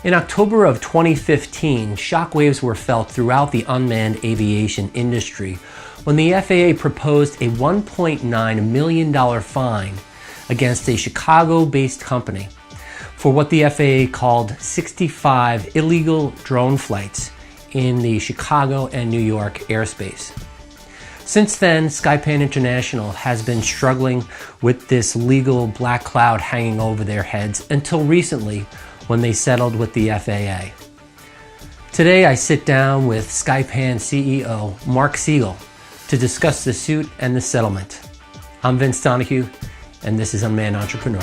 In October of 2015, shockwaves were felt throughout the unmanned aviation industry when the FAA proposed a $1.9 million fine against a Chicago-based company for what the FAA called 65 illegal drone flights in the Chicago and New York airspace. Since then, Skypan International has been struggling with this legal black cloud hanging over their heads until recently when they settled with the FAA. Today I sit down with Skypan CEO Mark Siegel to discuss the suit and the settlement. I'm Vince Donahue, and this is Unmanned Entrepreneur.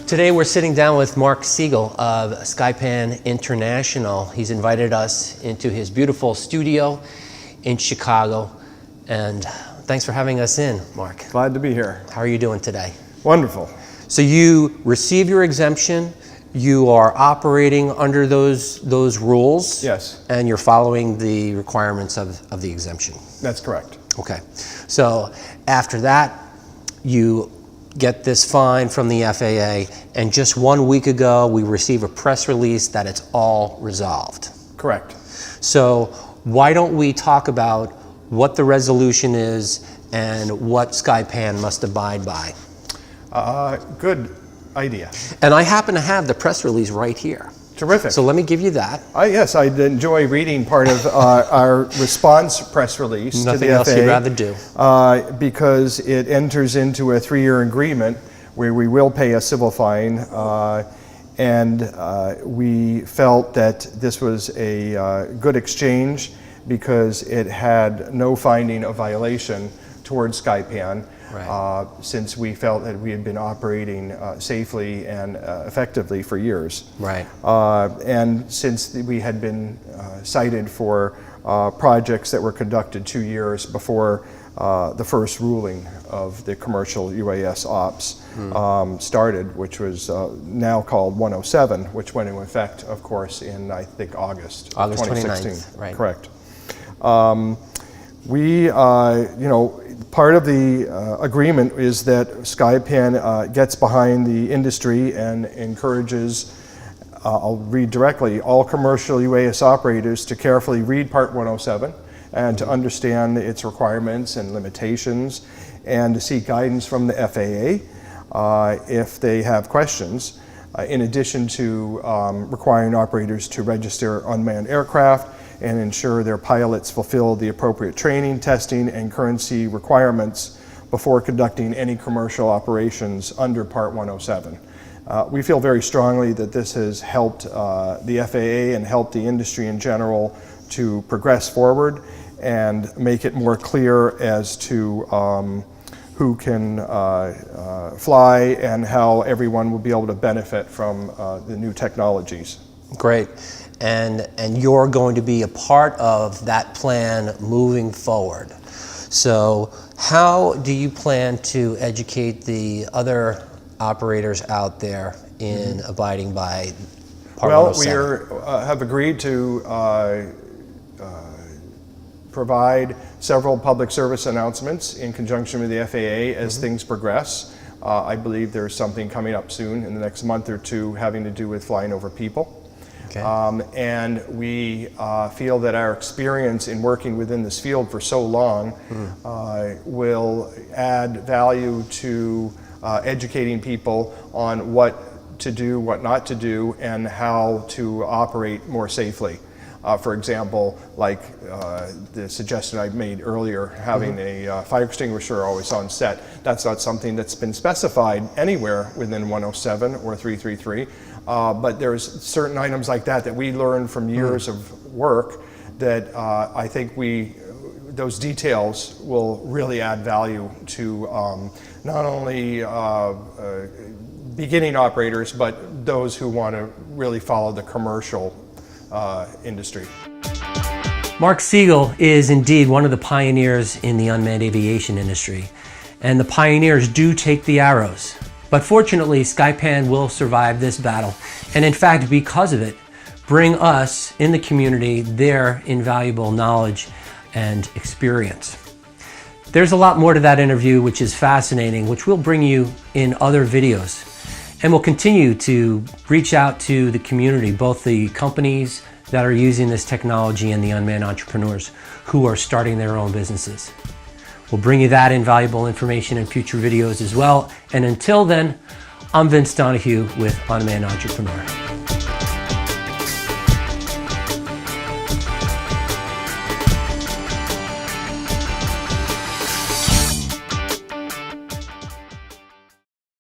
Today we're sitting down with Mark Siegel of Skypan International. He's invited us into his beautiful studio in Chicago, and thanks for having us in, Mark. Glad to be here. How are you doing today? Wonderful. So you received your exemption, you are operating under those rules. Yes. And you're following the requirements of the exemption. That's correct. Okay. So after that, you get this fine from the FAA, and just 1 week ago, we received a press release that it's all resolved. Correct. So why don't we talk about what the resolution is and what Skypan must abide by? Good idea. And I happen to have the press release right here. Terrific. So let me give you that. Yes, I'd enjoy reading part of our response press release Nothing to the FAA. else you'd rather do. Because it enters into a 3-year agreement where we will pay a civil fine, and we felt that this was a good exchange because it had no finding of violation towards Skypan. Right. Since we felt that we had been operating safely and effectively for years. Right. And since we had been cited for projects that were conducted 2 years before the first ruling of the commercial UAS ops started, which was now called 107, which went into effect, of course, in, I think, August 2016. 29th, right. Correct. Part of the agreement is that Skypan gets behind the industry and encourages, I'll read directly, all commercial UAS operators to carefully read Part 107 and to understand its requirements and limitations, and to seek guidance from the FAA if they have questions, in addition to requiring operators to register unmanned aircraft and ensure their pilots fulfill the appropriate training, testing, and currency requirements before conducting any commercial operations under Part 107. We feel very strongly that this has helped the FAA and helped the industry in general to progress forward and make it more clear as to who can fly and how everyone will be able to benefit from the new technologies. Great. And you're going to be a part of that plan moving forward. So how do you plan to educate the other operators out there in abiding by Part 107? Well, we have agreed to provide several public service announcements in conjunction with the FAA as things progress. I believe there's something coming up soon in the next month or two having to do with flying over people. Okay. And we feel that our experience in working within this field for so long will add value to educating people on what to do, what not to do, and how to operate more safely. For example, like the suggestion I made earlier, having a fire extinguisher always on set. That's not something that's been specified anywhere within 107 or 333. But there's certain items like that we learned from years of work that I think those details will really add value to not only beginning operators, but those who want to really follow the commercial industry. Mark Siegel is indeed one of the pioneers in the unmanned aviation industry, and the pioneers do take the arrows. But fortunately, Skypan will survive this battle, and in fact, because of it, bring us in the community their invaluable knowledge and experience. There's a lot more to that interview, which is fascinating, which we'll bring you in other videos. And we'll continue to reach out to the community, both the companies that are using this technology and the unmanned entrepreneurs who are starting their own businesses. We'll bring you that invaluable information in future videos as well. And until then, I'm Vince Donahue with Unmanned Entrepreneur.